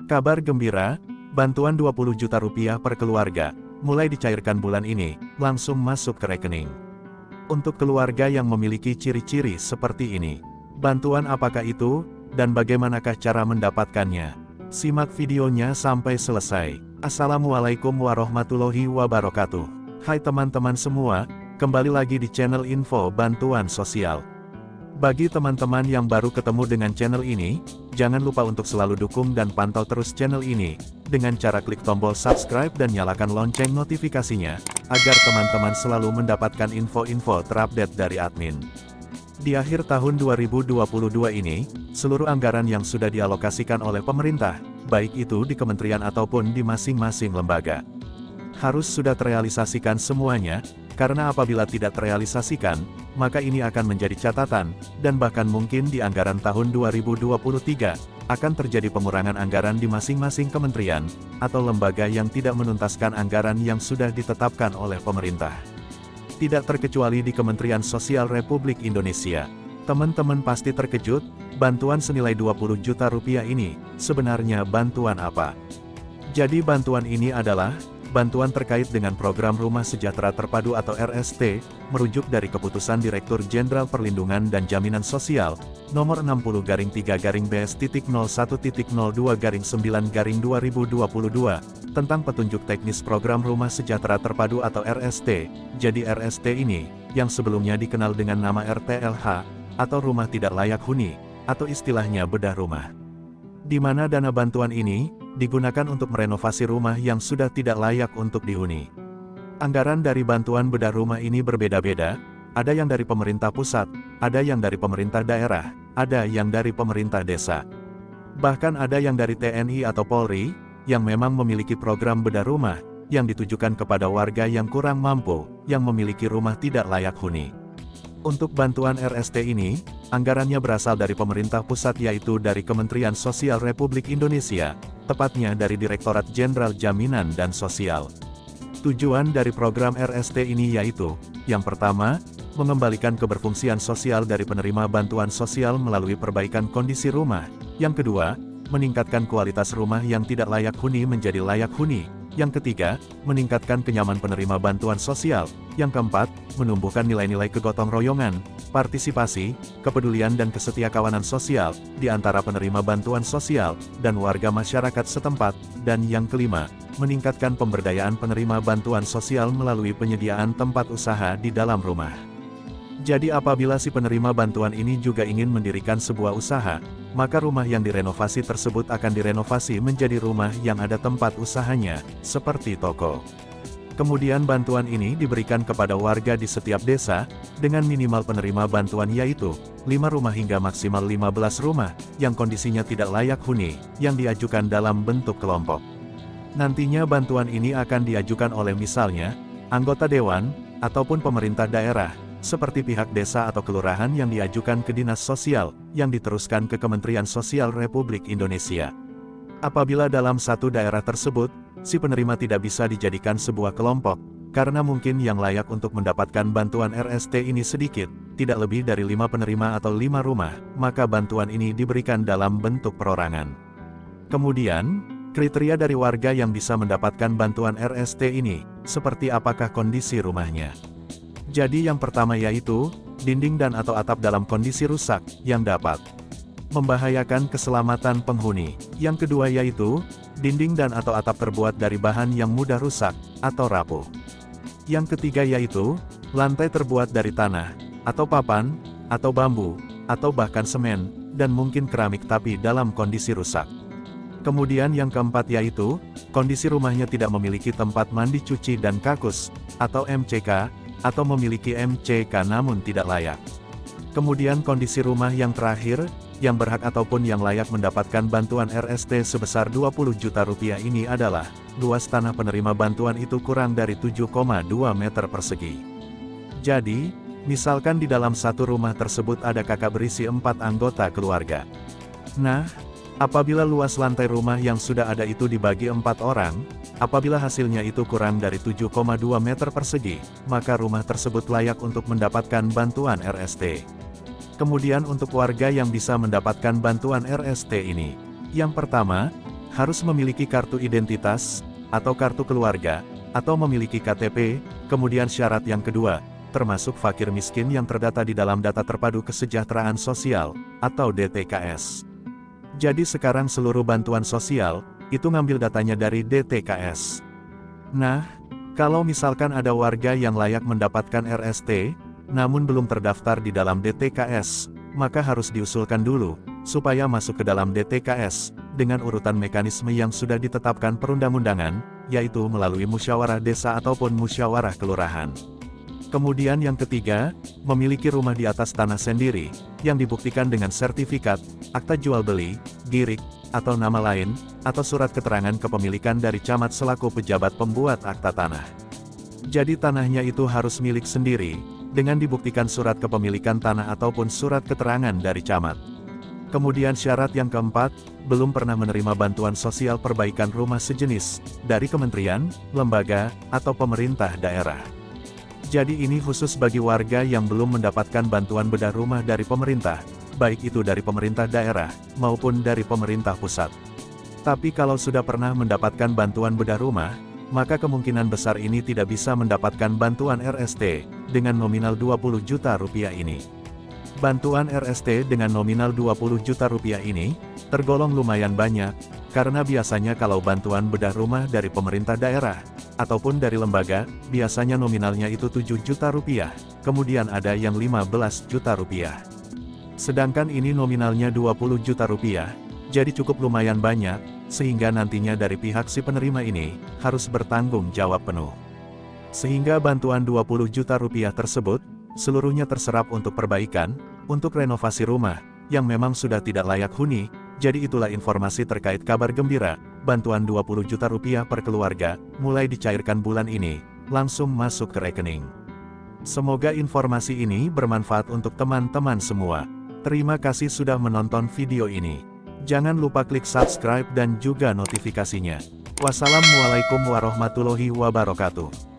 Kabar gembira, bantuan 20 juta rupiah per keluarga, mulai dicairkan bulan ini, langsung masuk ke rekening. Untuk keluarga yang memiliki ciri-ciri seperti ini, bantuan apakah itu, dan bagaimanakah cara mendapatkannya? Simak videonya sampai selesai. Assalamualaikum warahmatullahi wabarakatuh. Hai teman-teman semua, kembali lagi di channel Info Bantuan Sosial. Bagi teman-teman yang baru ketemu dengan channel ini, jangan lupa untuk selalu dukung dan pantau terus channel ini, dengan cara klik tombol subscribe dan nyalakan lonceng notifikasinya, agar teman-teman selalu mendapatkan info-info terupdate dari admin. Di akhir tahun 2022 ini, seluruh anggaran yang sudah dialokasikan oleh pemerintah, baik itu di kementerian ataupun di masing-masing lembaga, harus sudah terrealisasikan semuanya, karena apabila tidak terrealisasikan, maka ini akan menjadi catatan, dan bahkan mungkin di anggaran tahun 2023, akan terjadi pengurangan anggaran di masing-masing kementerian, atau lembaga yang tidak menuntaskan anggaran yang sudah ditetapkan oleh pemerintah. Tidak terkecuali di Kementerian Sosial Republik Indonesia. Teman-teman pasti terkejut, bantuan senilai 20 juta rupiah ini, sebenarnya bantuan apa? Jadi bantuan ini adalah bantuan terkait dengan program Rumah Sejahtera Terpadu atau RST, merujuk dari Keputusan Direktur Jenderal Perlindungan dan Jaminan Sosial, nomor 60-3-01.02-9-2022, tentang petunjuk teknis program Rumah Sejahtera Terpadu atau RST. Jadi RST ini, yang sebelumnya dikenal dengan nama RTLH, atau Rumah Tidak Layak Huni, atau istilahnya bedah rumah. Di mana dana bantuan ini digunakan untuk merenovasi rumah yang sudah tidak layak untuk dihuni. Anggaran dari bantuan bedah rumah ini berbeda-beda, ada yang dari pemerintah pusat, ada yang dari pemerintah daerah, ada yang dari pemerintah desa. Bahkan ada yang dari TNI atau Polri, yang memang memiliki program bedah rumah, yang ditujukan kepada warga yang kurang mampu, yang memiliki rumah tidak layak huni. Untuk bantuan RST ini, anggarannya berasal dari pemerintah pusat yaitu dari Kementerian Sosial Republik Indonesia, tepatnya dari Direktorat Jenderal Jaminan dan Sosial. Tujuan dari program RST ini yaitu, yang pertama, mengembalikan keberfungsian sosial dari penerima bantuan sosial melalui perbaikan kondisi rumah. Yang kedua, meningkatkan kualitas rumah yang tidak layak huni menjadi layak huni. Yang ketiga, meningkatkan kenyaman penerima bantuan sosial. Yang keempat, menumbuhkan nilai-nilai kegotong royongan, partisipasi, kepedulian dan kesetiakawanan sosial, di antara penerima bantuan sosial, dan warga masyarakat setempat. Dan yang kelima, meningkatkan pemberdayaan penerima bantuan sosial melalui penyediaan tempat usaha di dalam rumah. Jadi apabila si penerima bantuan ini juga ingin mendirikan sebuah usaha, maka rumah yang direnovasi tersebut akan direnovasi menjadi rumah yang ada tempat usahanya, seperti toko. Kemudian bantuan ini diberikan kepada warga di setiap desa, dengan minimal penerima bantuan yaitu 5 rumah hingga maksimal 15 rumah, yang kondisinya tidak layak huni, yang diajukan dalam bentuk kelompok. Nantinya bantuan ini akan diajukan oleh misalnya, anggota dewan, ataupun pemerintah daerah, seperti pihak desa atau kelurahan yang diajukan ke Dinas Sosial, yang diteruskan ke Kementerian Sosial Republik Indonesia. Apabila dalam satu daerah tersebut, si penerima tidak bisa dijadikan sebuah kelompok, karena mungkin yang layak untuk mendapatkan bantuan RST ini sedikit, tidak lebih dari 5 penerima atau 5 rumah, maka bantuan ini diberikan dalam bentuk perorangan. Kemudian, kriteria dari warga yang bisa mendapatkan bantuan RST ini, seperti apakah kondisi rumahnya. Jadi yang pertama yaitu, dinding dan atau atap dalam kondisi rusak, yang dapat membahayakan keselamatan penghuni. Yang kedua yaitu, dinding dan atau atap terbuat dari bahan yang mudah rusak, atau rapuh. Yang ketiga yaitu, lantai terbuat dari tanah, atau papan, atau bambu, atau bahkan semen, dan mungkin keramik tapi dalam kondisi rusak. Kemudian yang keempat yaitu, kondisi rumahnya tidak memiliki tempat mandi cuci dan kakus, atau MCK, atau memiliki MCK namun tidak layak. Kemudian kondisi rumah yang terakhir, yang berhak ataupun yang layak mendapatkan bantuan RST sebesar 20 juta rupiah ini adalah, luas tanah penerima bantuan itu kurang dari 7,2 meter persegi. Jadi, misalkan di dalam satu rumah tersebut ada kakak berisi 4 anggota keluarga. Nah, apabila luas lantai rumah yang sudah ada itu dibagi 4 orang, apabila hasilnya itu kurang dari 7,2 meter persegi, maka rumah tersebut layak untuk mendapatkan bantuan RST. Kemudian untuk warga yang bisa mendapatkan bantuan RST ini, yang pertama, harus memiliki kartu identitas, atau kartu keluarga, atau memiliki KTP, kemudian syarat yang kedua, termasuk fakir miskin yang terdata di dalam Data Terpadu Kesejahteraan Sosial, atau DTKS. Jadi sekarang seluruh bantuan sosial, itu ngambil datanya dari DTKS. Nah, kalau misalkan ada warga yang layak mendapatkan RST, namun belum terdaftar di dalam DTKS, maka harus diusulkan dulu, supaya masuk ke dalam DTKS, dengan urutan mekanisme yang sudah ditetapkan perundang-undangan, yaitu melalui musyawarah desa ataupun musyawarah kelurahan. Kemudian yang ketiga, memiliki rumah di atas tanah sendiri, yang dibuktikan dengan sertifikat, akta jual beli, GIRIK, atau nama lain, atau surat keterangan kepemilikan dari camat selaku pejabat pembuat akta tanah. Jadi tanahnya itu harus milik sendiri, dengan dibuktikan surat kepemilikan tanah ataupun surat keterangan dari camat. Kemudian syarat yang keempat, belum pernah menerima bantuan sosial perbaikan rumah sejenis, dari kementerian, lembaga, atau pemerintah daerah. Jadi ini khusus bagi warga yang belum mendapatkan bantuan bedah rumah dari pemerintah, baik itu dari pemerintah daerah, maupun dari pemerintah pusat. Tapi kalau sudah pernah mendapatkan bantuan bedah rumah, maka kemungkinan besar ini tidak bisa mendapatkan bantuan RST, dengan nominal 20 juta rupiah ini. Bantuan RST dengan nominal 20 juta rupiah ini, tergolong lumayan banyak, karena biasanya kalau bantuan bedah rumah dari pemerintah daerah, ataupun dari lembaga, biasanya nominalnya itu 7 juta rupiah, kemudian ada yang 15 juta rupiah. Sedangkan ini nominalnya 20 juta rupiah, jadi cukup lumayan banyak, sehingga nantinya dari pihak si penerima ini, harus bertanggung jawab penuh. Sehingga bantuan 20 juta rupiah tersebut, seluruhnya terserap untuk perbaikan, untuk renovasi rumah, yang memang sudah tidak layak huni. Jadi itulah informasi terkait kabar gembira, bantuan 20 juta rupiah per keluarga, mulai dicairkan bulan ini, langsung masuk ke rekening. Semoga informasi ini bermanfaat untuk teman-teman semua. Terima kasih sudah menonton video ini. Jangan lupa klik subscribe dan juga notifikasinya. Wassalamualaikum warahmatullahi wabarakatuh.